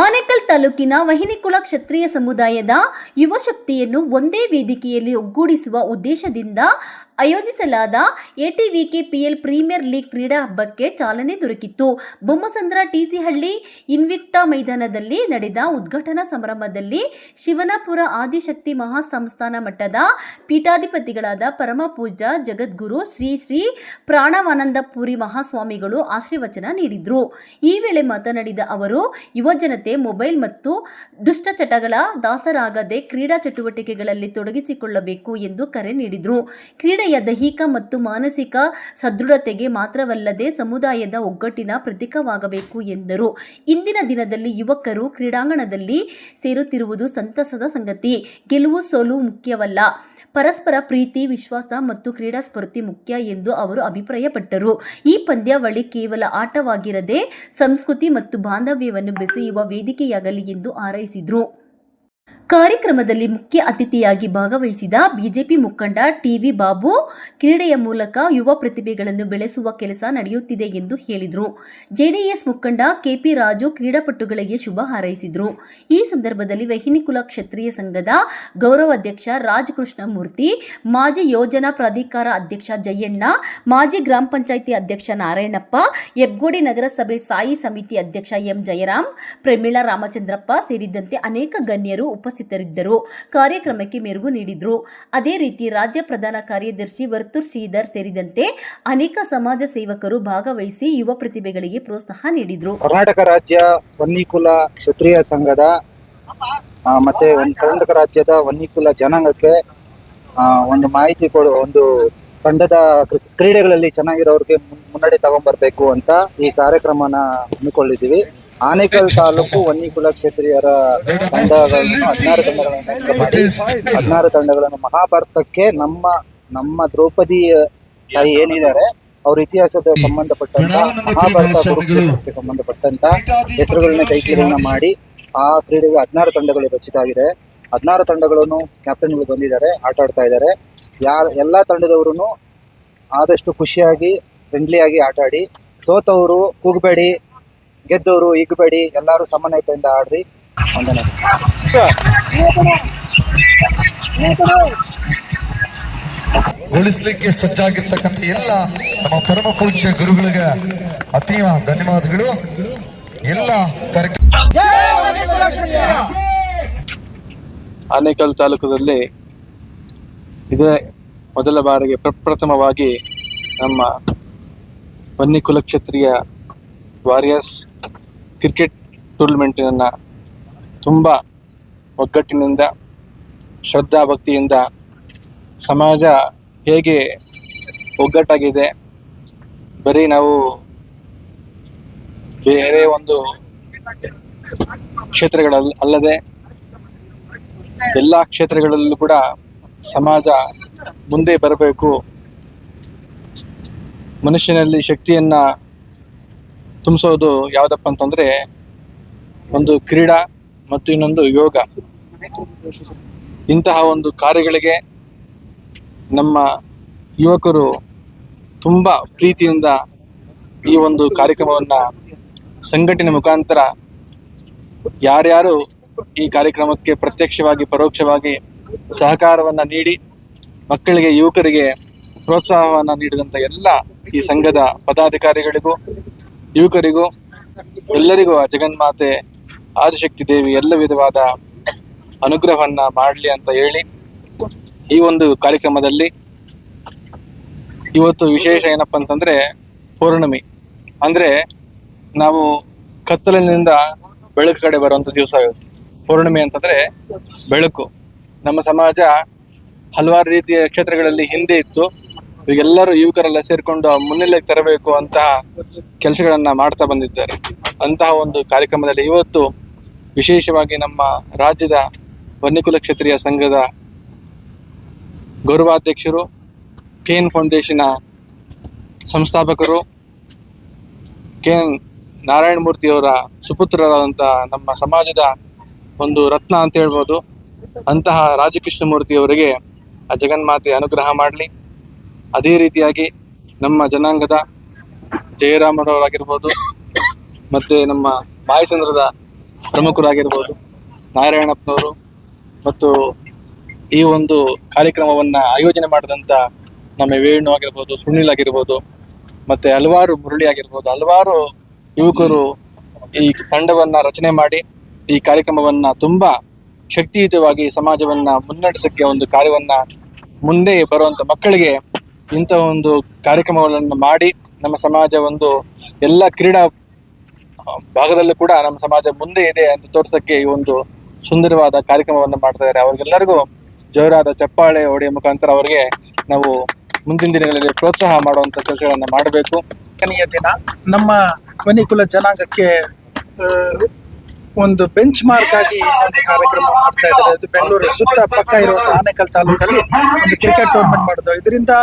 ಆನೇಕಲ್ ತಾಲೂಕಿನ ವಹಿನಿಕುಳ ಕ್ಷತ್ರಿಯ ಸಮುದಾಯದ ಯುವ ಶಕ್ತಿಯನ್ನು ಒಂದೇ ವೇದಿಕೆಯಲ್ಲಿ ಒಗ್ಗೂಡಿಸುವ ಉದ್ದೇಶದಿಂದ ಆಯೋಜಿಸಲಾದ ಎಟಿವಿಕೆಪಿಎಲ್ ಪ್ರೀಮಿಯರ್ ಲೀಗ್ ಕ್ರೀಡಾ ಹಬ್ಬಕ್ಕೆ ಚಾಲನೆ ದೊರಕಿತ್ತು. ಬೊಮ್ಮಸಂದ್ರ ಟಿಸಿಹಳ್ಳಿ ಇನ್ವಿಕ್ಟಾ ಮೈದಾನದಲ್ಲಿ ನಡೆದ ಉದ್ಘಾಟನಾ ಸಮಾರಂಭದಲ್ಲಿ ಶಿವನಪುರ ಆದಿಶಕ್ತಿ ಮಹಾಸಂಸ್ಥಾನ ಮಠದ ಪೀಠಾಧಿಪತಿಗಳಾದ ಪರಮಪೂಜ್ಯ ಜಗದ್ಗುರು ಶ್ರೀ ಶ್ರೀ ಪ್ರಾಣವಾನಂದಪುರಿ ಮಹಾಸ್ವಾಮಿಗಳು ಆಶೀರ್ವಚನ ನೀಡಿದರು. ಈ ವೇಳೆ ಮಾತನಾಡಿದ ಅವರು, ಯುವಜನತೆ ಮೊಬೈಲ್ ಮತ್ತು ದುಷ್ಟಚಟಗಳ ದಾಸರಾಗದೆ ಕ್ರೀಡಾ ಚಟುವಟಿಕೆಗಳಲ್ಲಿ ತೊಡಗಿಸಿಕೊಳ್ಳಬೇಕು ಎಂದು ಕರೆ ನೀಡಿದರು. ಕ್ರೀಡೆಯ ದೈಹಿಕ ಮತ್ತು ಮಾನಸಿಕ ಸದೃಢತೆಗೆ ಮಾತ್ರವಲ್ಲದೆ ಸಮುದಾಯದ ಒಗ್ಗಟ್ಟಿನ ಪ್ರತೀಕವಾಗಬೇಕು ಎಂದರು. ಇಂದಿನ ದಿನದಲ್ಲಿ ಯುವಕರು ಕ್ರೀಡಾಂಗಣದಲ್ಲಿ ಸೇರುತ್ತಿರುವುದು ಸಂತಸದ ಸಂಗತಿ. ಗೆಲುವು ಸೋಲು ಮುಖ್ಯವಲ್ಲ, ಪರಸ್ಪರ ಪ್ರೀತಿ, ವಿಶ್ವಾಸ ಮತ್ತು ಕ್ರೀಡಾ ಸ್ಫೂರ್ತಿ ಮುಖ್ಯ ಎಂದು ಅವರು ಅಭಿಪ್ರಾಯಪಟ್ಟರು. ಈ ಪಂದ್ಯಾವಳಿ ಕೇವಲ ಆಟವಾಗಿರದೆ ಸಂಸ್ಕೃತಿ ಮತ್ತು ಬಾಂಧವ್ಯವನ್ನು ಬೆಸೆಯುವ ವೇದಿಕೆಯಾಗಲಿ ಎಂದು ಹಾರೈಸಿದರು. ಕಾರ್ಯಕ್ರಮದಲ್ಲಿ ಮುಖ್ಯ ಅತಿಥಿಯಾಗಿ ಭಾಗವಹಿಸಿದ ಬಿಜೆಪಿ ಮುಖಂಡ ಟಿವಿ ಬಾಬು, ಕ್ರೀಡೆಯ ಮೂಲಕ ಯುವ ಪ್ರತಿಭೆಗಳನ್ನು ಬೆಳೆಸುವ ಕೆಲಸ ನಡೆಯುತ್ತಿದೆ ಎಂದು ಹೇಳಿದರು. ಜೆಡಿಎಸ್ ಮುಖಂಡ ಕೆಪಿ ರಾಜು ಕ್ರೀಡಾಪಟುಗಳಿಗೆ ಶುಭ ಹಾರೈಸಿದರು. ಈ ಸಂದರ್ಭದಲ್ಲಿ ವಹಿನಿಕುಲ ಕ್ಷತ್ರಿಯ ಸಂಘದ ಗೌರವಾಧ್ಯಕ್ಷ ರಾಜಕೃಷ್ಣಮೂರ್ತಿ, ಮಾಜಿ ಯೋಜನಾ ಪ್ರಾಧಿಕಾರ ಅಧ್ಯಕ್ಷ ಜಯಣ್ಣ, ಮಾಜಿ ಗ್ರಾಮ ಪಂಚಾಯಿತಿ ಅಧ್ಯಕ್ಷ ನಾರಾಯಣಪ್ಪ, ಹೆಬ್ಗೋಡಿ ನಗರಸಭೆ ಸ್ಥಾಯಿ ಸಮಿತಿ ಅಧ್ಯಕ್ಷ ಎಂ ಜಯರಾಮ್, ಪ್ರಮೀಳಾ ರಾಮಚಂದ್ರಪ್ಪ ಸೇರಿದಂತೆ ಅನೇಕ ಗಣ್ಯರು ಉಪಸ್ಥಿತರಿದ್ದರು. ಕಾರ್ಯಕ್ರಮಕ್ಕೆ ಮೆರುಗು ನೀಡಿದರು. ಅದೇ ರೀತಿ ರಾಜ್ಯ ಪ್ರಧಾನ ಕಾರ್ಯದರ್ಶಿ ವರ್ತೂರ್ ಶ್ರೀಧರ್ ಸೇರಿದಂತೆ ಅನೇಕ ಸಮಾಜ ಸೇವಕರು ಭಾಗವಹಿಸಿ ಯುವ ಪ್ರತಿಭೆಗಳಿಗೆ ಪ್ರೋತ್ಸಾಹ ನೀಡಿದರು. ಕರ್ನಾಟಕ ರಾಜ್ಯ ವನ್ನಿಕುಲ ಕ್ಷತ್ರಿಯ ಸಂಘದ ಮತ್ತೆ ಕರ್ನಾಟಕ ರಾಜ್ಯದ ವನ್ನಿಕುಲ ಜನಾಂಗಕ್ಕೆ ಒಂದು ಮಾಹಿತಿ ಕೊಡು, ಒಂದು ತಂಡದ ಕ್ರೀಡೆಗಳಲ್ಲಿ ಚೆನ್ನಾಗಿರೋರಿಗೆ ಮುನ್ನಡೆ ತಗೊಂಡ್ಬರ್ಬೇಕು ಅಂತ ಈ ಕಾರ್ಯಕ್ರಮನ ಹಮ್ಮಿಕೊಂಡಿದ್ದೀವಿ. ಆನೇಕಲ್ ತಾಲೂಕು ವನ್ನಿಕುಲ ಕ್ಷತ್ರಿಯರ ತಂಡಗಳನ್ನು 16 ತಂಡಗಳನ್ನು ನೇಮಕ ಮಾಡಿ 16 ತಂಡಗಳನ್ನು ಮಹಾಭಾರತಕ್ಕೆ ನಮ್ಮ ದ್ರೌಪದಿ ತಾಯಿ ಏನಿದ್ದಾರೆ ಅವ್ರ ಇತಿಹಾಸದ ಸಂಬಂಧಪಟ್ಟಂತ ಮಹಾಭಾರತ ಕುರುಕ್ಷೇತ್ರಕ್ಕೆ ಸಂಬಂಧಪಟ್ಟಂತ ಹೆಸರುಗಳನ್ನ ಟೈಟ್ಲ್ಗಳನ್ನ ಮಾಡಿ ಆ ಕ್ರೀಡೆಗೆ 16 ತಂಡಗಳು ರಚಿತ ಆಗಿದೆ. 16 ತಂಡಗಳನ್ನು ಕ್ಯಾಪ್ಟನ್ಗಳು ಬಂದಿದ್ದಾರೆ, ಆಟ ಆಡ್ತಾ ಇದ್ದಾರೆ. ಎಲ್ಲಾ ತಂಡದವರು ಆದಷ್ಟು ಖುಷಿಯಾಗಿ ಫ್ರೆಂಡ್ಲಿಯಾಗಿ ಆಟ ಆಡಿ, ಸೋತವರು ಕೂಗಬೇಡಿ, ಗೆದ್ದವರು ಇಗ್ಬೇಡಿ, ಎಲ್ಲರೂ ಸಮನ್ವಯತೆಯಿಂದ ಆಡ್ರಿ. ವಂದನೆ. ಉಳಿಸ್ಲಿಕ್ಕೆ ಸಜ್ಜಾಗಿರ್ತಕ್ಕಂಥ ಎಲ್ಲ ನಮ್ಮ ಪರಮ ಪೂಜ್ಯ ಗುರುಗಳಿಗೆ ಅತೀವ ಧನ್ಯವಾದಗಳು. ಎಲ್ಲ ಆನೇಕಲ್ ತಾಲೂಕದಲ್ಲಿ ಇದೇ ಮೊದಲ ಬಾರಿಗೆ ಪ್ರಪ್ರಥಮವಾಗಿ ನಮ್ಮ ವನ್ನಿಕುಲ ಕ್ಷತ್ರಿಯ ವಾರಿಯರ್ಸ್ ಕ್ರಿಕೆಟ್ ಟೂರ್ನಮೆಂಟನ್ನು ತುಂಬ ಒಗ್ಗಟ್ಟಿನಿಂದ ಶ್ರದ್ಧಾ ಭಕ್ತಿಯಿಂದ ಸಮಾಜ ಹೇಗೆ ಒಗ್ಗಟ್ಟಾಗಿದೆ, ಬರೀ ನಾವು ಬೇರೆ ಒಂದು ಕ್ಷೇತ್ರಗಳಲ್ಲದೆ ಎಲ್ಲ ಕ್ಷೇತ್ರಗಳಲ್ಲೂ ಕೂಡ ಸಮಾಜ ಮುಂದೆ ಬರಬೇಕು, ಮನುಷ್ಯನಲ್ಲಿ ಶಕ್ತಿಯನ್ನ ತುಂಬಿಸೋದು ಯಾವುದಪ್ಪ ಅಂತಂದ್ರೆ ಒಂದು ಕ್ರೀಡಾ ಮತ್ತು ಇನ್ನೊಂದು ಯೋಗ. ಇಂತಹ ಒಂದು ಕಾರ್ಯಗಳಿಗೆ ನಮ್ಮ ಯುವಕರು ತುಂಬ ಪ್ರೀತಿಯಿಂದ ಈ ಒಂದು ಕಾರ್ಯಕ್ರಮವನ್ನು ಸಂಘಟನೆ ಮುಖಾಂತರ ಯಾರ್ಯಾರು ಈ ಕಾರ್ಯಕ್ರಮಕ್ಕೆ ಪ್ರತ್ಯಕ್ಷವಾಗಿ ಪರೋಕ್ಷವಾಗಿ ಸಹಕಾರವನ್ನು ನೀಡಿ ಮಕ್ಕಳಿಗೆ, ಯುವಕರಿಗೆ ಪ್ರೋತ್ಸಾಹವನ್ನು ನೀಡಿದಂಥ ಎಲ್ಲ ಈ ಸಂಘದ ಪದಾಧಿಕಾರಿಗಳಿಗೂ, ಯುವಕರಿಗೂ, ಎಲ್ಲರಿಗೂ ಆ ಜಗನ್ಮಾತೆ ಆದಿಶಕ್ತಿ ದೇವಿ ಎಲ್ಲ ವಿಧವಾದ ಅನುಗ್ರಹವನ್ನ ಮಾಡಲಿ ಅಂತ ಹೇಳಿ, ಈ ಒಂದು ಕಾರ್ಯಕ್ರಮದಲ್ಲಿ ಇವತ್ತು ವಿಶೇಷ ಏನಪ್ಪ ಅಂತಂದ್ರೆ ಪೌರ್ಣಮಿ. ಅಂದ್ರೆ ನಾವು ಕತ್ತಲಿನಿಂದ ಬೆಳಕು ಕಡೆ ಬರುವಂತ ದಿವಸ ಇವತ್ತು. ಪೌರ್ಣಮಿ ಅಂತಂದ್ರೆ ಬೆಳಕು. ನಮ್ಮ ಸಮಾಜ ಹಲವಾರು ರೀತಿಯ ಕ್ಷೇತ್ರಗಳಲ್ಲಿ ಹಿಂದೆ ಇತ್ತು, ಈಗೆಲ್ಲರೂ ಯುವಕರೆಲ್ಲ ಸೇರ್ಕೊಂಡು ಮುನ್ನೆಲೆಗೆ ತರಬೇಕು ಅಂತಹ ಕೆಲಸಗಳನ್ನ ಮಾಡ್ತಾ ಬಂದಿದ್ದಾರೆ. ಅಂತಹ ಒಂದು ಕಾರ್ಯಕ್ರಮದಲ್ಲಿ ಇವತ್ತು ವಿಶೇಷವಾಗಿ ನಮ್ಮ ರಾಜ್ಯದ ವನ್ನಿಕುಲ ಕ್ಷತ್ರಿಯ ಸಂಘದ ಗೌರವಾಧ್ಯಕ್ಷರು, KN ಫೌಂಡೇಶನ್ ಸಂಸ್ಥಾಪಕರು, KN ನಾರಾಯಣ ಮೂರ್ತಿಯವರ ಸುಪುತ್ರರಾದಂಥ ನಮ್ಮ ಸಮಾಜದ ಒಂದು ರತ್ನ ಅಂತ ಹೇಳ್ಬೋದು, ಅಂತಹ ರಾಜಕೃಷ್ಣಮೂರ್ತಿಯವರಿಗೆ ಆ ಜಗನ್ಮಾತೆ ಅನುಗ್ರಹ ಮಾಡಲಿ. ಅದೇ ರೀತಿಯಾಗಿ ನಮ್ಮ ಜನಾಂಗದ ಜಯರಾಮರವರಾಗಿರ್ಬೋದು, ಮತ್ತು ನಮ್ಮ ಮಾಯಸಂದ್ರದ ಪ್ರಮುಖರಾಗಿರ್ಬೋದು, ನಾರಾಯಣಪ್ಪನವರು ಮತ್ತು ಈ ಒಂದು ಕಾರ್ಯಕ್ರಮವನ್ನ ಆಯೋಜನೆ ಮಾಡಿದಂತ ನಮ್ಮ ವೇಣು ಆಗಿರ್ಬೋದು, ಸುನಿಲ್ ಆಗಿರ್ಬೋದು, ಮತ್ತೆ ಹಲವಾರು ಮುರಳಿ ಆಗಿರ್ಬೋದು, ಹಲವಾರು ಯುವಕರು ಈ ತಂಡವನ್ನ ರಚನೆ ಮಾಡಿ ಈ ಕಾರ್ಯಕ್ರಮವನ್ನ ತುಂಬಾ ಶಕ್ತಿಯುತವಾಗಿ ಸಮಾಜವನ್ನ ಮುನ್ನಡೆಸಕ್ಕೆ ಒಂದು ಕಾರ್ಯವನ್ನ ಮುಂದೆ ಬರುವಂತ ಮಕ್ಕಳಿಗೆ ಇಂಥ ಒಂದು ಕಾರ್ಯಕ್ರಮಗಳನ್ನು ಮಾಡಿ ನಮ್ಮ ಸಮಾಜ ಒಂದು ಎಲ್ಲ ಕ್ರೀಡಾ ಭಾಗದಲ್ಲೂ ಕೂಡ ನಮ್ಮ ಸಮಾಜ ಮುಂದೆ ಇದೆ ಅಂತ ತೋರ್ಸಕ್ಕೆ ಈ ಒಂದು ಸುಂದರವಾದ ಕಾರ್ಯಕ್ರಮವನ್ನು ಮಾಡ್ತಾ ಇದ್ದಾರೆ. ಅವ್ರಿಗೆಲ್ಲರಿಗೂ ಜೋರಾದ ಚಪ್ಪಾಳೆ ಹೊಡೆಯುವ ಮುಖಾಂತರ ಅವರಿಗೆ ನಾವು ಮುಂದಿನ ದಿನಗಳಲ್ಲಿ ಪ್ರೋತ್ಸಾಹ ಮಾಡುವಂತ ಕೆಲಸಗಳನ್ನ ಮಾಡಬೇಕು. ದಿನ ನಮ್ಮ ವನ್ನಿಕುಲ ಜನಾಂಗಕ್ಕೆ ಒಂದು ಬೆಂಚ್ ಮಾರ್ಕ್ ಆಗಿ ಒಂದು ಕಾರ್ಯಕ್ರಮ ಮಾಡ್ತಾ ಇದ್ದಾರೆ. ಅದು ಬೆಂಗಳೂರು ಸುತ್ತ ಪಕ್ಕ ಇರುವಂತಹ ಆನೇಕಲ್ ತಾಲೂಕಲ್ಲಿ ಒಂದು ಕ್ರಿಕೆಟ್ ಟೂರ್ನಮೆಂಟ್ ಮಾಡೋದು. ಇದರಿಂದ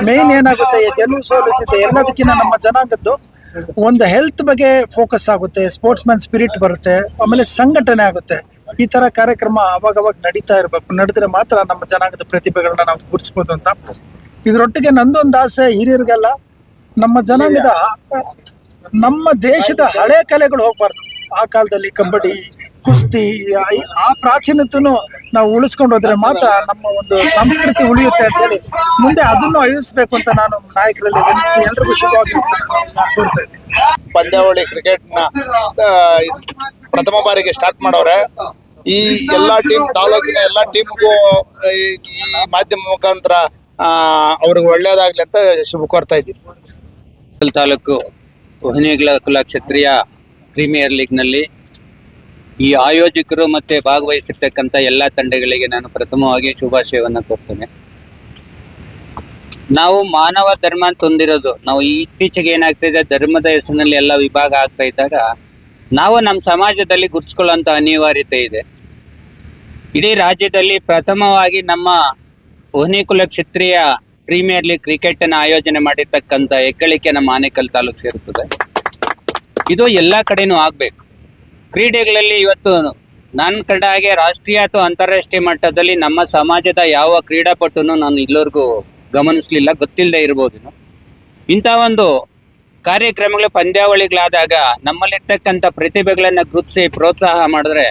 ಮೇನ್ ಏನಾಗುತ್ತೆ, ಗೆಲುವು ಸೋಲುತ್ತಿದೆ ಎಲ್ಲದಕ್ಕಿಂತ ನಮ್ಮ ಜನಾಂಗದ್ದು ಒಂದು ಹೆಲ್ತ್ ಬಗ್ಗೆ ಫೋಕಸ್ ಆಗುತ್ತೆ, ಸ್ಪೋರ್ಟ್ಸ್ ಮ್ಯಾನ್ ಸ್ಪಿರಿಟ್ ಬರುತ್ತೆ, ಆಮೇಲೆ ಸಂಘಟನೆ ಆಗುತ್ತೆ. ಈ ತರ ಕಾರ್ಯಕ್ರಮ ಅವಾಗವಾಗ ನಡೀತಾ ಇರಬೇಕು. ನಡೆದ್ರೆ ಮಾತ್ರ ನಮ್ಮ ಜನಾಂಗದ ಪ್ರತಿಭೆಗಳನ್ನ ನಾವು ಗುರುತಿಸ್ಬೋದು ಅಂತ. ಇದರೊಟ್ಟಿಗೆ ನಂದೊಂದು ಆಸೆ, ಹಿರಿಯರಿಗೆಲ್ಲ ನಮ್ಮ ಜನಾಂಗದ ನಮ್ಮ ದೇಶದ ಹಳೆ ಕಲೆಗಳು ಹೋಗ್ಬಾರ್ದು. ಆ ಕಾಲದಲ್ಲಿ ಕಬಡ್ಡಿ, ಕುಸ್ತಿ, ಆ ಪ್ರಾಚೀನತೆಯನ್ನು ನಾವು ಉಳಿಸ್ಕೊಂಡು ಹೋದ್ರೆ ಮಾತ್ರ ನಮ್ಮ ಒಂದು ಸಂಸ್ಕೃತಿ ಉಳಿಯುತ್ತೆ ಅಂತ ಹೇಳಿ ಮುಂದೆ ಅದನ್ನು ಆಯೋಜಿಸಬೇಕು ಅಂತ ನಾನು ನಾಯಕರಲ್ಲಿ ವಿನಂತಿಸಿ ಎಲ್ರಿಗೂ ಶುಭವಾಗಿ ಕೋರ್ತಾ ಇದ್ದೀನಿ. ಪಂದ್ಯಾವಳಿ ಕ್ರಿಕೆಟ್ ನ ಪ್ರಥಮ ಬಾರಿಗೆ ಸ್ಟಾರ್ಟ್ ಮಾಡವ್ರೆ. ಈ ಎಲ್ಲಾ ಟೀಮ್, ತಾಲೂಕಿನ ಎಲ್ಲಾ ಟೀಮ್ಗೂ ಈ ಮಾಧ್ಯಮ ಮುಖಾಂತರ ಅವ್ರಿಗೆ ಒಳ್ಳೇದಾಗ್ಲಿ ಅಂತ ಶುಭ ಕೋರ್ತಾ ಇದ್ದೀನಿ. ತಾಲೂಕು ವನ್ನಿಕುಲ ಕ್ಷತ್ರಿಯ ಪ್ರೀಮಿಯರ್ ಲೀಗ್ನಲ್ಲಿ ಈ ಆಯೋಜಕರು ಮತ್ತು ಭಾಗವಹಿಸಿರ್ತಕ್ಕಂಥ ಎಲ್ಲ ತಂಡಗಳಿಗೆ ನಾನು ಪ್ರಥಮವಾಗಿ ಶುಭಾಶಯವನ್ನು ಕೋರ್ತೇನೆ. ನಾವು ಮಾನವ ಧರ್ಮ ಅಂತ ಹೊಂದಿರೋದು, ನಾವು ಇತ್ತೀಚೆಗೆ ಏನಾಗ್ತಿದೆ, ಧರ್ಮದ ಹೆಸರಿನಲ್ಲಿ ಎಲ್ಲ ವಿಭಾಗ ಆಗ್ತಾ ಇದ್ದಾಗ ನಾವು ನಮ್ಮ ಸಮಾಜದಲ್ಲಿ ಗುರುತಿಸ್ಕೊಳ್ಳುವಂಥ ಅನಿವಾರ್ಯತೆ ಇದೆ. ಇಡೀ ರಾಜ್ಯದಲ್ಲಿ ಪ್ರಥಮವಾಗಿ ನಮ್ಮ ವನ್ನಿಕುಲ ಕ್ಷತ್ರಿಯ ಪ್ರೀಮಿಯರ್ ಲೀಗ್ ಕ್ರಿಕೆಟನ್ನು ಆಯೋಜನೆ ಮಾಡಿರ್ತಕ್ಕಂಥ ಹೆಗ್ಗಳಿಕೆ ನಮ್ಮ ಆನೇಕಲ್ ತಾಲೂಕು ಸೇರುತ್ತದೆ. ಇದು ಎಲ್ಲ ಕಡೆನೂ ಆಗಬೇಕು. ಕ್ರೀಡೆಗಳಲ್ಲಿ ಇವತ್ತು ನಾನು ಕಂಡ ಹಾಗೆ ರಾಷ್ಟ್ರೀಯ ಅಥವಾ ಅಂತಾರಾಷ್ಟ್ರೀಯ ಮಟ್ಟದಲ್ಲಿ ನಮ್ಮ ಸಮಾಜದ ಯಾವ ಕ್ರೀಡಾಪಟುನು ನಾನು ಇಲ್ಲಿವರೆಗೂ ಗಮನಿಸಲಿಲ್ಲ, ಗೊತ್ತಿಲ್ಲದೆ ಇರ್ಬೋದು. ಇಂಥ ಒಂದು ಕಾರ್ಯಕ್ರಮಗಳು, ಪಂದ್ಯಾವಳಿಗಳಾದಾಗ ನಮ್ಮಲ್ಲಿರ್ತಕ್ಕಂಥ ಪ್ರತಿಭೆಗಳನ್ನು ಗುರುತಿಸಿ ಪ್ರೋತ್ಸಾಹ ಮಾಡಿದ್ರೆ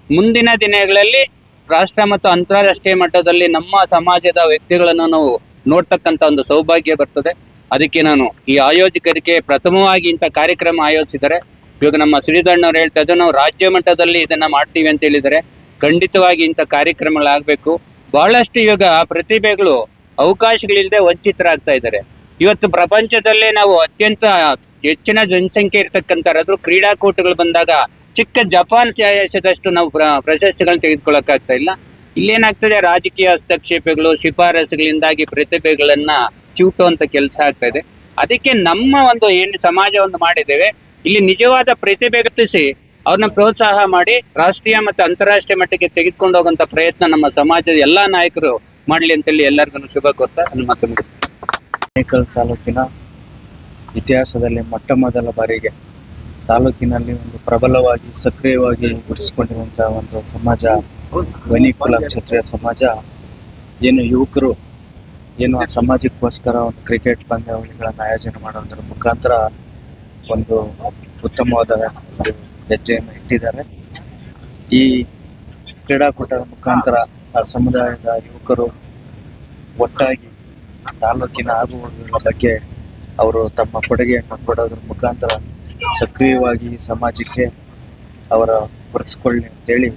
ಮುಂದಿನ ದಿನಗಳಲ್ಲಿ ರಾಷ್ಟ್ರ ಮತ್ತು ಅಂತಾರಾಷ್ಟ್ರೀಯ ಮಟ್ಟದಲ್ಲಿ ನಮ್ಮ ಸಮಾಜದ ವ್ಯಕ್ತಿಗಳನ್ನು ನಾವು ನೋಡ್ತಕ್ಕಂಥ ಒಂದು ಸೌಭಾಗ್ಯ ಬರ್ತದೆ. ಅದಕ್ಕೆ ನಾನು ಈ ಆಯೋಜಕರಿಗೆ ಪ್ರಥಮವಾಗಿ ಇಂಥ ಕಾರ್ಯಕ್ರಮ ಆಯೋಜಿಸಿದ್ದಾರೆ. ಇವಾಗ ನಮ್ಮ ಶ್ರೀಧಣ್ಣವ್ರು ಹೇಳ್ತಾ ಇದ್ದು, ನಾವು ರಾಜ್ಯ ಮಟ್ಟದಲ್ಲಿ ಇದನ್ನ ಮಾಡ್ತೀವಿ ಅಂತ ಹೇಳಿದರೆ ಖಂಡಿತವಾಗಿ ಇಂಥ ಕಾರ್ಯಕ್ರಮಗಳಾಗಬೇಕು. ಬಹಳಷ್ಟು ಇವಾಗ ಪ್ರತಿಭೆಗಳು ಅವಕಾಶಗಳಿಲ್ಲದೆ ವಂಚಿತರಾಗ್ತಾ ಇದ್ದಾರೆ. ಇವತ್ತು ಪ್ರಪಂಚದಲ್ಲೇ ನಾವು ಅತ್ಯಂತ ಹೆಚ್ಚಿನ ಜನಸಂಖ್ಯೆ ಇರ್ತಕ್ಕಂಥದ್ದು ಕ್ರೀಡಾಕೂಟಗಳು ಬಂದಾಗ ಚಿಕ್ಕ ಜಪಾನ್ ದೇಶದಷ್ಟು ನಾವು ಪ್ರಶಸ್ತಿಗಳನ್ನ ತೆಗೆದುಕೊಳ್ಳಕ್ಕಾಗ್ತಾ ಇಲ್ಲ. ಇಲ್ಲೇನಾಗ್ತದೆ, ರಾಜಕೀಯ ಹಸ್ತಕ್ಷೇಪಗಳು, ಶಿಫಾರಸುಗಳಿಂದಾಗಿ ಪ್ರತಿಭೆಗಳನ್ನ ಚಿವುಟುವಂತ ಕೆಲಸ ಆಗ್ತಾ ಇದೆ. ಅದಕ್ಕೆ ನಮ್ಮ ಒಂದು ಏನು ಸಮಾಜವನ್ನು ಮಾಡಿದ್ದೇವೆ, ಇಲ್ಲಿ ನಿಜವಾದ ಪ್ರತಿಭೆ ಗುರುತಿಸಿ ಅವ್ರನ್ನ ಪ್ರೋತ್ಸಾಹ ಮಾಡಿ ರಾಷ್ಟ್ರೀಯ ಮತ್ತು ಅಂತಾರಾಷ್ಟ್ರೀಯ ಮಟ್ಟಕ್ಕೆ ತೆಗೆದುಕೊಂಡು ಹೋಗುವಂತ ಪ್ರಯತ್ನ ನಮ್ಮ ಸಮಾಜದ ಎಲ್ಲಾ ನಾಯಕರು ಮಾಡಲಿ ಅಂತೇಳಿ ಎಲ್ಲರಿಗೂ ಶುಭ ಕೋರ್ತಾ ನನ್ನ ಮಾತು ಮುಗಿಸ್ತೀನಿ. ಆನೇಕಲ್ ತಾಲೂಕಿನ ಇತಿಹಾಸದಲ್ಲಿ ಮೊಟ್ಟ ಮೊದಲ ಬಾರಿಗೆ ತಾಲೂಕಿನಲ್ಲಿ ಒಂದು ಪ್ರಬಲವಾಗಿ ಸಕ್ರಿಯವಾಗಿ ಗುರುತಿಸಿಕೊಂಡಿರುವಂತಹ ಒಂದು ಸಮಾಜ ವನ್ನಿಕುಲ ಕ್ಷತ್ರಿಯ ಸಮಾಜ. ಏನು ಯುವಕರು ಏನು ಆ ಸಮಾಜಕ್ಕೋಸ್ಕರ ಒಂದು ಕ್ರಿಕೆಟ್ ಪಂದ್ಯಾವಳಿಗಳನ್ನು ಆಯೋಜನೆ ಮಾಡೋದ್ರ ಮುಖಾಂತರ ಒಂದು ಉತ್ತಮವಾದ ಒಂದು ಹೆಜ್ಜೆಯನ್ನು ಇಟ್ಟಿದ್ದಾರೆ. ಈ ಕ್ರೀಡಾಕೂಟದ ಮುಖಾಂತರ ಆ ಸಮುದಾಯದ ಯುವಕರು ಒಟ್ಟಾಗಿ ತಾಲೂಕಿನ ಆಗುಹೋಗುಗಳ ಬಗ್ಗೆ ಅವರು ತಮ್ಮ ಕೊಡುಗೆಯನ್ನು ಕೊಡೋದ್ರ ಮುಖಾಂತರ ಸಕ್ರಿಯವಾಗಿ ಸಮಾಜಕ್ಕೆ ಅವರ ಗುರುತಿಸ್ಕೊಳ್ಳಿ ಅಂತೇಳಿ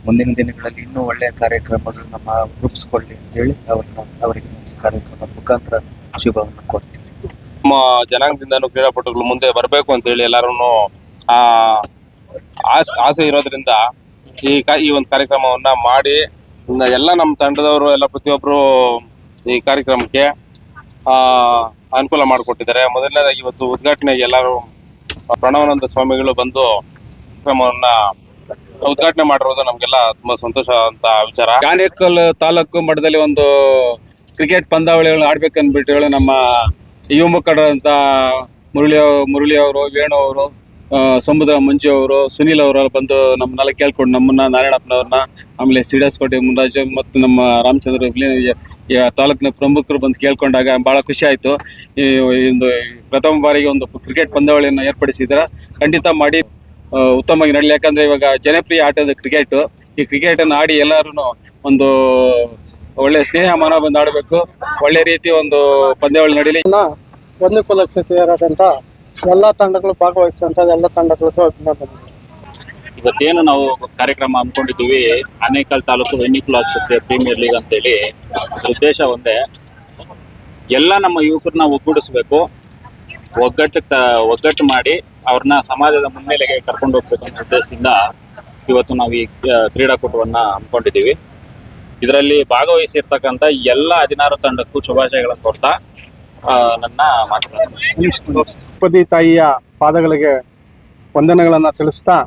ಮುಂದಿನ ದಿನಗಳಲ್ಲಿ ಇನ್ನೂ ಒಳ್ಳೆಯ ಕಾರ್ಯಕ್ರಮಗಳು ನಮ್ಮ ರೂಪಿಸ್ಕೊಳ್ಳಿ ಅಂತೇಳಿ ಅವರಿಗೆ ಕಾರ್ಯಕ್ರಮದ ಮುಖಾಂತರ ಶುಭವನ್ನು ಕೋರ್ತೀವಿ. ನಮ್ಮ ಜನಾಂಗದಿಂದನೂ ಕ್ರೀಡಾಪಟುಗಳು ಮುಂದೆ ಬರಬೇಕು ಅಂತೇಳಿ ಎಲ್ಲರೂ ಆಸೆ ಇರೋದ್ರಿಂದ ಈ ಒಂದು ಕಾರ್ಯಕ್ರಮವನ್ನ ಮಾಡಿ ಎಲ್ಲ ನಮ್ಮ ತಂಡದವರು ಎಲ್ಲ ಪ್ರತಿಯೊಬ್ಬರು ಈ ಕಾರ್ಯಕ್ರಮಕ್ಕೆ ಅನುಕೂಲ ಮಾಡಿಕೊಟ್ಟಿದ್ದಾರೆ. ಮೊದಲನೇದಾಗಿ ಇವತ್ತು ಉದ್ಘಾಟನೆಗೆ ಎಲ್ಲರೂ ಪ್ರಣವಾನಂದ ಸ್ವಾಮಿಗಳು ಬಂದು ಕಾರ್ಯಕ್ರಮವನ್ನ ಉದ್ಘಾಟನೆ ಮಾಡಿರೋದು ನಮ್ಗೆಲ್ಲ ತುಂಬಾ ಸಂತೋಷ ಅಂತ ವಿಚಾರ. ಆನೇಕಲ್ ತಾಲೂಕು ಮಟ್ಟದಲ್ಲಿ ಒಂದು ಕ್ರಿಕೆಟ್ ಪಂದ್ಯಾವಳಿಗಳನ್ನ ಆಡ್ಬೇಕಂದ್ಬಿಟ್ಟು ನಮ್ಮ ಯುವ ಮುಖಂಡರಂತ ಮುರಳಿ ಅವರು, ವೇಣು ಅವರು, ಸಮುದ್ರ ಮಂಜು ಅವರು, ಸುನೀಲ್ ಅವರು ಬಂದು ನಮ್ಮನ್ನೆಲ್ಲ ಕೇಳ್ಕೊಂಡು ನಮ್ಮನ್ನ, ನಾರಾಯಣಪ್ಪನವ್ರನ್ನ, ಆಮೇಲೆ ಸಿಡಸ್ಕೋಟೆ ಮುನ್ರಾಜ್ ಮತ್ತು ನಮ್ಮ ರಾಮಚಂದ್ರ ತಾಲೂಕಿನ ಪ್ರಮುಖರು ಬಂದು ಕೇಳ್ಕೊಂಡಾಗ ಬಹಳ ಖುಷಿ ಆಯ್ತು. ಈ ಒಂದು ಪ್ರಥಮ ಬಾರಿಗೆ ಒಂದು ಕ್ರಿಕೆಟ್ ಪಂದ್ಯಾವಳಿಯನ್ನು ಏರ್ಪಡಿಸಿದ್ರೆ ಖಂಡಿತ ಮಾಡಿ ಉತ್ತಮವಾಗಿ ನಡೀಲಿ. ಯಾಕಂದ್ರೆ ಇವಾಗ ಜನಪ್ರಿಯ ಆಟದ ಕ್ರಿಕೆಟ್. ಈ ಕ್ರಿಕೆಟ್ ಅನ್ನು ಆಡಿ ಎಲ್ಲರೂ ಒಂದು ಒಳ್ಳೆ ಸ್ನೇಹ ಮನೋಬಂಧ ಆಡಬೇಕು. ಒಳ್ಳೆ ರೀತಿ ಒಂದು ಪಂದ್ಯಾವಳಿ ನಡೀಲಿ. ಒಂದು ಕುಲ ಕ್ಷತ್ರಿಯರಾದಂತ ಎಲ್ಲಾ ತಂಡಗಳು ಭಾಗವಹಿಸಿದಂತ ಎಲ್ಲ ತಂಡಗಳಿಗೂ ಅಭಿನಂದನೆ. ಇವತ್ತೇನು ನಾವು ಕಾರ್ಯಕ್ರಮ ಹಮ್ಮಿಕೊಂಡಿದ್ದೀವಿ, ಆನೇಕಲ್ ತಾಲೂಕು ವೆನ್ನಿಕುಲ ಕ್ಷತ್ರಿಯ ಪ್ರೀಮಿಯರ್ ಲೀಗ್ ಅಂತೇಳಿ. ಉದ್ದೇಶ ಒಂದೇ, ಎಲ್ಲ ನಮ್ಮ ಯುವಕರನ್ನ ಒಗ್ಗೂಡಿಸ್ಬೇಕು, ಒಗ್ಗಟ್ಟು ಮಾಡಿ ಅವ್ರನ್ನ ಸಮಾಜದ ಮುನ್ನೆಲೆಗೆ ಕರ್ಕೊಂಡು ಹೋಗ್ಬೇಕು ಅನ್ನೋ ಉದ್ದೇಶದಿಂದ ಇವತ್ತು ನಾವು ಈ ಕ್ರೀಡಾಕೂಟವನ್ನ ಹಮ್ಮಿಕೊಂಡಿದ್ದೀವಿ. ಇದರಲ್ಲಿ ಭಾಗವಹಿಸಿರ್ತಕ್ಕಂಥ ಎಲ್ಲ 16 ತಂಡಕ್ಕೂ ಶುಭಾಶಯಗಳನ್ನು ಕೊಡ್ತಾ ನನ್ನ ಮಾತುಗಳನ್ನು ದ್ರೌಪದಿ ತಾಯಿಯ ಪಾದಗಳಿಗೆ ವಂದನೆಗಳನ್ನ ತಿಳಿಸ್ತಾ,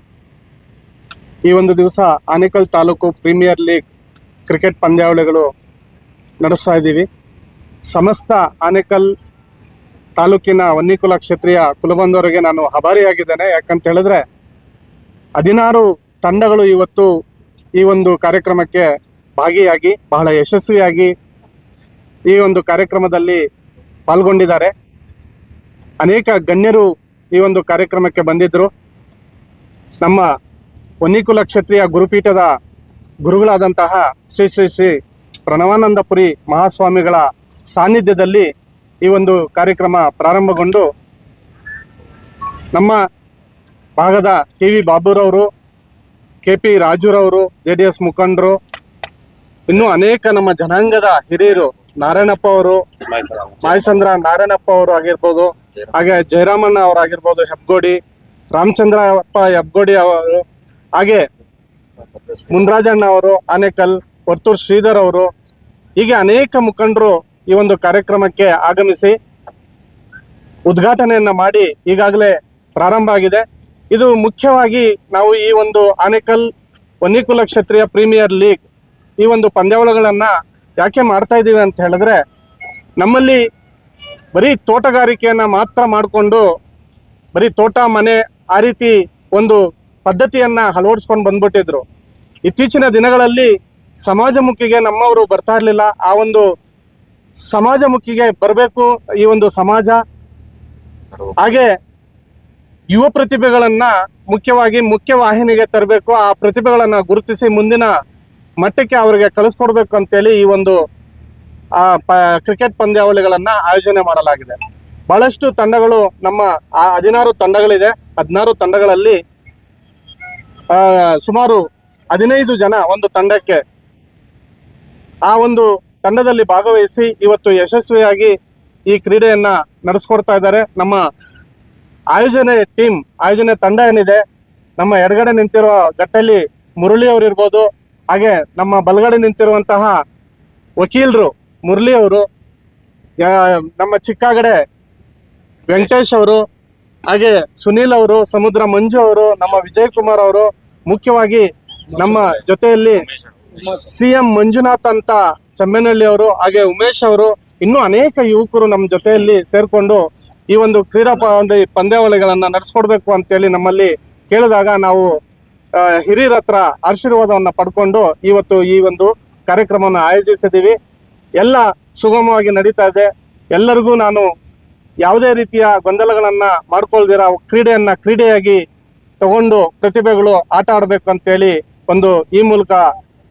ಈ ಒಂದು ದಿವಸ Anekal taluk premier league cricket ಪಂದ್ಯಾವಳಿಗಳು ನಡೆಸ್ತಾ ಇದ್ದೀವಿ. ಸಮಸ್ತ ಆನೇಕಲ್ ತಾಲೂಕಿನ ವನ್ನಿಕುಲ ಕ್ಷತ್ರಿಯ ಕುಲಬಂಧವರಿಗೆ ನಾನು ಆಭಾರಿಯಾಗಿದ್ದೇನೆ. ಯಾಕಂತ ಹೇಳಿದ್ರೆ 16 ತಂಡಗಳು ಇವತ್ತು ಈ ಒಂದು ಕಾರ್ಯಕ್ರಮಕ್ಕೆ ಭಾಗಿಯಾಗಿ ಬಹಳ ಯಶಸ್ವಿಯಾಗಿ ಈ ಒಂದು ಕಾರ್ಯಕ್ರಮದಲ್ಲಿ ಪಾಲ್ಗೊಂಡಿದ್ದಾರೆ. ಅನೇಕ ಗಣ್ಯರು ಈ ಒಂದು ಕಾರ್ಯಕ್ರಮಕ್ಕೆ ಬಂದಿದ್ದರು. ನಮ್ಮ ವನ್ನಿಕುಲ ಕ್ಷತ್ರಿಯ ಗುರುಪೀಠದ ಗುರುಗಳಾದಂತಹ ಶ್ರೀ ಶ್ರೀ ಶ್ರೀ ಪ್ರಣವಾನಂದಪುರಿ ಮಹಾಸ್ವಾಮಿಗಳ ಸಾನ್ನಿಧ್ಯದಲ್ಲಿ ಈ ಒಂದು ಕಾರ್ಯಕ್ರಮ ಪ್ರಾರಂಭಗೊಂಡು ನಮ್ಮ ಭಾಗದ ಟಿ ವಿ ಬಾಬುರವರು, KP ರಾಜುರವರು, JDS ಮುಖಂಡರು, ಇನ್ನೂ ಅನೇಕ ನಮ್ಮ ಜನಾಂಗದ ಹಿರಿಯರು, ನಾರಾಯಣಪ್ಪ ಅವರು, ಮಾಯಸಂದ್ರ ನಾರಾಯಣಪ್ಪ ಅವರು ಆಗಿರ್ಬೋದು, ಹಾಗೆ ಜಯರಾಮಣ್ಣ ಅವರಾಗಿರ್ಬೋದು, ಹೆಬ್ಗೋಡಿ ರಾಮಚಂದ್ರಪ್ಪ ಹೆಬ್ಗೋಡಿ ಅವರು, ಹಾಗೆ ಮುನ್ರಾಜಣ್ಣ ಅವರು, ಆನೇಕಲ್ ವರ್ತೂರ್ ಶ್ರೀಧರ್ ಅವರು, ಹೀಗೆ ಅನೇಕ ಮುಖಂಡರು ಈ ಒಂದು ಕಾರ್ಯಕ್ರಮಕ್ಕೆ ಆಗಮಿಸಿ ಉದ್ಘಾಟನೆಯನ್ನ ಮಾಡಿ ಈಗಾಗಲೇ ಪ್ರಾರಂಭ ಆಗಿದೆ. ಇದು ಮುಖ್ಯವಾಗಿ ನಾವು ಈ ಒಂದು ಆನೇಕಲ್ ವನ್ನಿಕುಲ ಕ್ಷತ್ರಿಯ ಪ್ರೀಮಿಯರ್ ಲೀಗ್ ಈ ಒಂದು ಪಂದ್ಯಾವಳಿಗಳನ್ನ ಯಾಕೆ ಮಾಡ್ತಾ ಇದ್ದೀವಿ ಅಂತ ಹೇಳಿದ್ರೆ, ನಮ್ಮಲ್ಲಿ ಬರೀ ತೋಟಗಾರಿಕೆಯನ್ನ ಮಾತ್ರ ಮಾಡಿಕೊಂಡು ಬರೀ ತೋಟ ಮನೆ ಆ ರೀತಿ ಒಂದು ಪದ್ಧತಿಯನ್ನ ಅಳವಡಿಸ್ಕೊಂಡು ಬಂದ್ಬಿಟ್ಟಿದ್ರು. ಇತ್ತೀಚಿನ ದಿನಗಳಲ್ಲಿ ಸಮಾಜಮುಖಿಗೆ ನಮ್ಮವರು ಬರ್ತಾ ಇರಲಿಲ್ಲ. ಆ ಒಂದು ಸಮಾಜಮುಖಿಗೆ ಬರಬೇಕು ಈ ಒಂದು ಸಮಾಜ. ಹಾಗೆ ಯುವ ಪ್ರತಿಭೆಗಳನ್ನ ಮುಖ್ಯವಾಗಿ ಮುಖ್ಯವಾಹಿನಿಗೆ ತರಬೇಕು. ಆ ಪ್ರತಿಭೆಗಳನ್ನ ಗುರುತಿಸಿ ಮುಂದಿನ ಮಟ್ಟಕ್ಕೆ ಅವರಿಗೆ ಕಳಿಸ್ಕೊಡ್ಬೇಕು ಅಂತೇಳಿ ಈ ಒಂದು ಕ್ರಿಕೆಟ್ ಪಂದ್ಯಾವಳಿಗಳನ್ನ ಆಯೋಜನೆ ಮಾಡಲಾಗಿದೆ. ಬಹಳಷ್ಟು ತಂಡಗಳು, ನಮ್ಮ 16 ತಂಡಗಳಿದೆ. 16 ತಂಡಗಳಲ್ಲಿ ಸುಮಾರು 15 ಜನ ಒಂದು ತಂಡಕ್ಕೆ ಆ ಒಂದು ತಂಡದಲ್ಲಿ ಭಾಗವಹಿಸಿ ಇವತ್ತು ಯಶಸ್ವಿಯಾಗಿ ಈ ಕ್ರೀಡೆಯನ್ನ ನಡೆಸ್ಕೊಡ್ತಾ ಇದ್ದಾರೆ. ನಮ್ಮ ಆಯೋಜನೆ ತಂಡ ಏನಿದೆ, ನಮ್ಮ ಎಡಗಡೆ ನಿಂತಿರುವ ಗಟ್ಟಲ್ಲಿ ಮುರಳಿ ಅವರು ಇರ್ಬೋದು, ಹಾಗೆ ನಮ್ಮ ಬಲಗಡೆ ನಿಂತಿರುವಂತಹ ವಕೀಲರು ಮುರಳಿ ಅವರು, ನಮ್ಮ ಚಿಕ್ಕಗಡೆ ವೆಂಕಟೇಶ್ ಅವರು, ಹಾಗೆ ಸುನೀಲ್ ಅವರು, ಸಮುದ್ರ ಮಂಜು ಅವರು, ನಮ್ಮ ವಿಜಯ್ ಕುಮಾರ್ ಅವರು, ಮುಖ್ಯವಾಗಿ ನಮ್ಮ ಜೊತೆಯಲ್ಲಿ CM ಮಂಜುನಾಥ್ ಅಂತ ಚಮ್ಮೇನಹಳ್ಳಿ ಅವರು, ಹಾಗೆ ಉಮೇಶ್ ಅವರು, ಇನ್ನೂ ಅನೇಕ ಯುವಕರು ನಮ್ಮ ಜೊತೆಯಲ್ಲಿ ಸೇರ್ಕೊಂಡು ಈ ಒಂದು ಪಂದ್ಯಾವಳಿಗಳನ್ನ ನಡೆಸ್ಕೊಡ್ಬೇಕು ಅಂತೇಳಿ ನಮ್ಮಲ್ಲಿ ಕೇಳಿದಾಗ ನಾವು ಹಿರಿಯರ ಹತ್ರ ಆಶೀರ್ವಾದವನ್ನ ಪಡ್ಕೊಂಡು ಇವತ್ತು ಈ ಒಂದು ಕಾರ್ಯಕ್ರಮವನ್ನು ಆಯೋಜಿಸಿದ್ದೀವಿ. ಎಲ್ಲ ಸುಗಮವಾಗಿ ನಡೀತಾ ಇದೆ. ಎಲ್ಲರಿಗೂ ನಾನು ಯಾವುದೇ ರೀತಿಯ ಗೊಂದಲಗಳನ್ನ ಮಾಡ್ಕೊಳ್ದಿರ ಕ್ರೀಡೆಯನ್ನ ಕ್ರೀಡೆಯಾಗಿ ತಗೊಂಡು ಪ್ರತಿಭೆಗಳು ಆಟ ಆಡಬೇಕು ಅಂತೇಳಿ ಒಂದು ಈ ಮೂಲಕ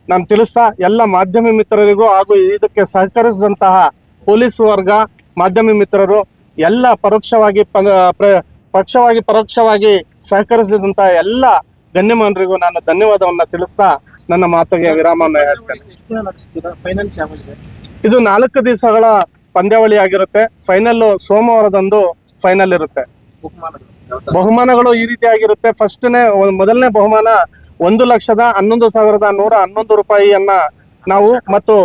ನಾನು ತಿಳಿಸ್ತಾ, ಎಲ್ಲ ಮಾಧ್ಯಮ ಮಿತ್ರರಿಗೂ ಹಾಗೂ ಇದಕ್ಕೆ ಸಹಕರಿಸಿದಂತಹ ಪೊಲೀಸ್ ವರ್ಗ, ಮಾಧ್ಯಮ ಮಿತ್ರರು, ಎಲ್ಲ ಪರೋಕ್ಷವಾಗಿ ಸಹಕರಿಸಿದಂತಹ ಎಲ್ಲ ಗಣ್ಯಮಾನರಿಗೂ ನಾನು ಧನ್ಯವಾದವನ್ನ ತಿಳಿಸ್ತಾ ನನ್ನ ಮಾತಿಗೆ ವಿರಾಮವನ್ನು ಹೇಳ್ತೇನೆ. ಇದು 4 ದಿವಸಗಳ ಪಂದ್ಯಾವಳಿ ಆಗಿರುತ್ತೆ. ಫೈನಲ್ ಸೋಮವಾರದಂದು ಫೈನಲ್ ಇರುತ್ತೆ. ಬಹುಮಾನಗಳು ಈ ರೀತಿ ಆಗಿರುತ್ತೆ. ಮೊದಲನೇ ಬಹುಮಾನ 1,11,111 ರೂಪಾಯಿಯನ್ನ ನಾವು, ಮತ್ತು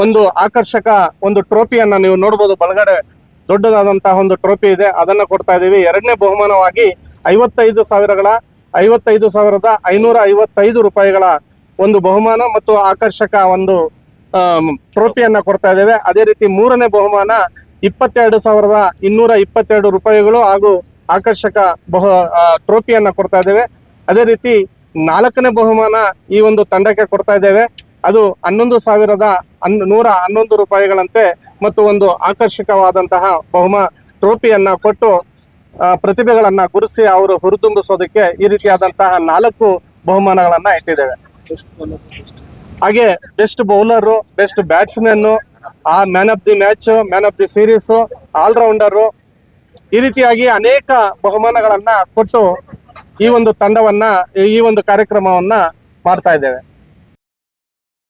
ಒಂದು ಆಕರ್ಷಕ ಒಂದು ಟ್ರೋಫಿಯನ್ನ ನೀವು ನೋಡ್ಬೋದು, ಬಲಗಡೆ ದೊಡ್ಡದಾದಂತಹ ಒಂದು ಟ್ರೋಫಿ ಇದೆ, ಅದನ್ನ ಕೊಡ್ತಾ ಇದೀವಿ. ಎರಡನೇ ಬಹುಮಾನವಾಗಿ 55,555 ರೂಪಾಯಿಗಳ ಒಂದು ಬಹುಮಾನ ಮತ್ತು ಆಕರ್ಷಕ ಒಂದು ಟ್ರೋಫಿಯನ್ನ ಕೊಡ್ತಾ ಇದ್ದೇವೆ. ಅದೇ ರೀತಿ ಮೂರನೇ ಬಹುಮಾನ 22,222 ರೂಪಾಯಿಗಳು ಹಾಗೂ ಆಕರ್ಷಕ ಟ್ರೋಫಿಯನ್ನ ಕೊಡ್ತಾ ಇದ್ದೇವೆ. ಅದೇ ರೀತಿ 4ನೇ ಬಹುಮಾನ ಈ ಒಂದು ತಂಡಕ್ಕೆ ಕೊಡ್ತಾ ಇದ್ದೇವೆ. ಅದು 11,111 ರೂಪಾಯಿಗಳಂತೆ ಮತ್ತು ಒಂದು ಆಕರ್ಷಕವಾದಂತಹ ಟ್ರೋಫಿಯನ್ನ ಕೊಟ್ಟು ಪ್ರತಿಭೆಗಳನ್ನ ಗುರುಸಿ ಅವರು ಹುರಿದುಂಬಿಸೋದಕ್ಕೆ ಈ ರೀತಿಯಾದಂತಹ 4 ಬಹುಮಾನಗಳನ್ನ ಇಟ್ಟಿದ್ದೇವೆ. ಹಾಗೆ best bowler, best batsman, man of the match, man of the series, all-rounder, ಈ ರೀತಿಯಾಗಿ ಅನೇಕ ಬಹುಮಾನಗಳನ್ನ ಕೊಟ್ಟು ಈ ಒಂದು ತಂಡವನ್ನ, ಈ ಒಂದು ಕಾರ್ಯಕ್ರಮವನ್ನ ಮಾಡ್ತಾ ಇದ್ದೇವೆ.